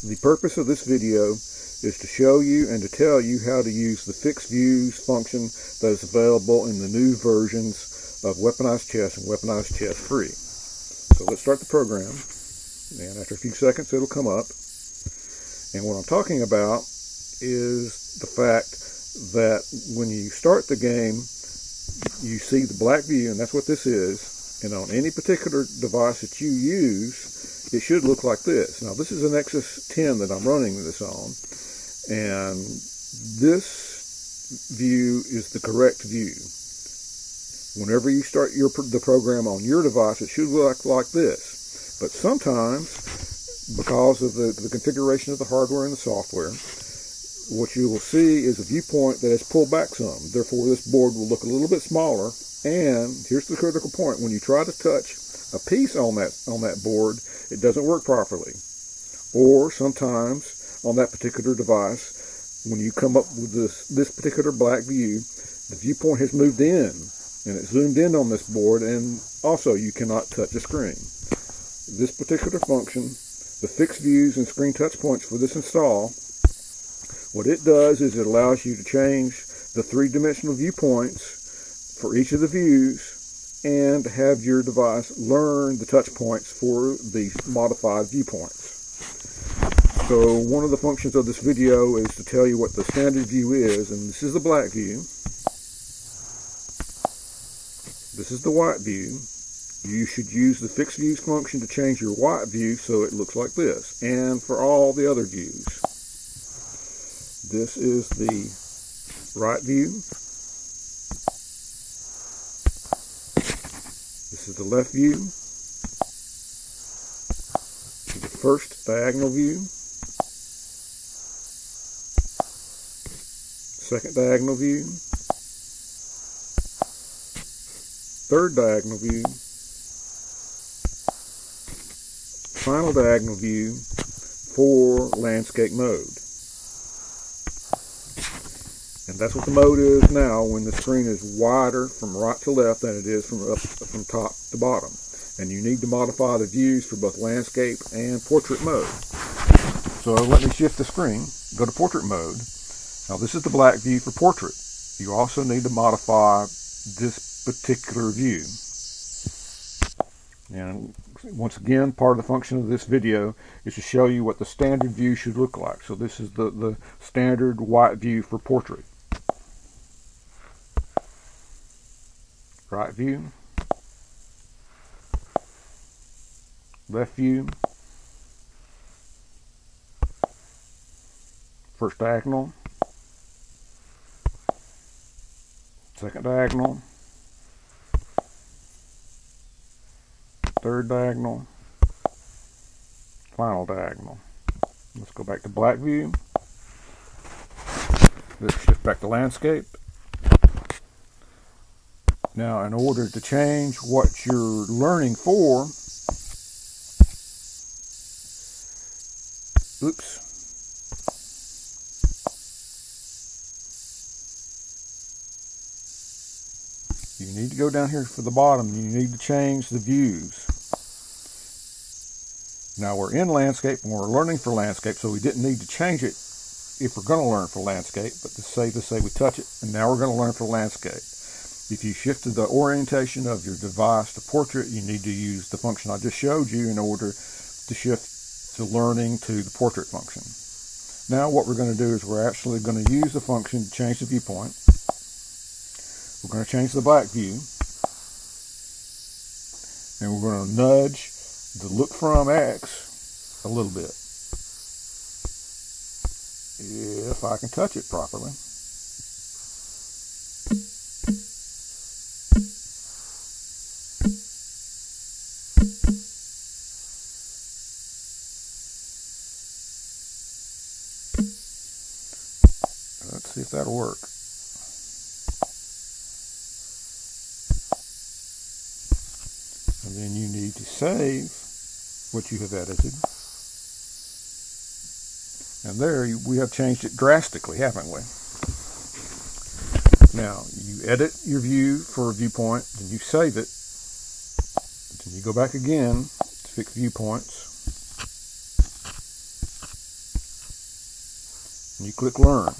The purpose of this video is to show you and to tell you how to use the fixed views function that is available in the new versions of Weaponized Chess and Weaponized Chess Free. So let's start the program, and after a few seconds it'll come up. And what I'm talking about is the fact that when you start the game, you see the black view, and that's what this is, and on any particular device that you use, it should look like this. Now, this is an Nexus 10 that I'm running this on, and this view is the correct view. Whenever you start the program on your device, it should look like this. But sometimes, because of the configuration of the hardware and the software, what you will see is a viewpoint that has pulled back some. Therefore, this board will look a little bit smaller. And here's the critical point: when you try to touch a piece on that board, it doesn't work properly. Or sometimes on that particular device, when you come up with this particular black view, the viewpoint has moved in and it's zoomed in on this board, and also you cannot touch the screen. This particular function, the fixed views and screen touch points for this install, what it does is it allows you to change the three-dimensional viewpoints for each of the views and have your device learn the touch points for the modified viewpoints. So one of the functions of this video is to tell you what the standard view is, and this is the black view. This is the white view. You should use the fixed views function to change your white view so it looks like this, and for all the other views. This is the right view. This is the left view. This is the first diagonal view. Second diagonal view. Third diagonal view. Final diagonal view for landscape mode. And that's what the mode is now when the screen is wider from right to left than it is from top to bottom. And you need to modify the views for both landscape and portrait mode. So let me shift the screen, go to portrait mode. Now this is the black view for portrait. You also need to modify this particular view. And once again, part of the function of this video is to show you what the standard view should look like. So this is the standard white view for portrait. Right view, left view, first diagonal, second diagonal, third diagonal, final diagonal. Let's go back to black view. Let's shift back to landscape. Now, in order to change what you're learning for, you need to go down here for the bottom. You need to change the views. Now, we're in landscape and we're learning for landscape, so we didn't need to change it if we're going to learn for landscape, but to say we touch it, and now we're going to learn for landscape. If you shifted the orientation of your device to portrait, you need to use the function I just showed you in order to shift to learning to the portrait function. Now what we're going to do is we're actually going to use the function to change the viewpoint. We're going to change the black view. And we're going to nudge the look from X a little bit. If I can touch it properly. Let's see if that'll work. And then you need to save what you have edited. And there we have changed it drastically, haven't we? Now, you edit your view for a viewpoint, then you save it. Then you go back again to fix viewpoints. and you click Learn.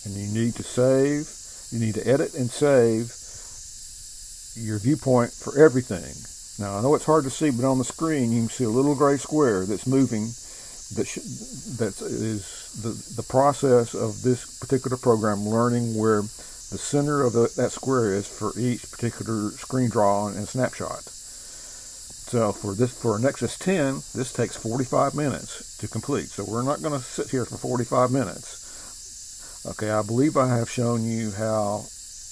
And you need to save, you need to edit and save your viewpoint for everything. Now I know it's hard to see, but on the screen you can see a little gray square that's moving. That is the process of this particular program learning where the center of that square is for each particular screen draw and snapshot. So for Nexus 10, this takes 45 minutes to complete. So we're not going to sit here for 45 minutes. Okay, I believe I have shown you how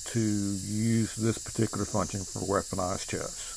to use this particular function for weaponized chess.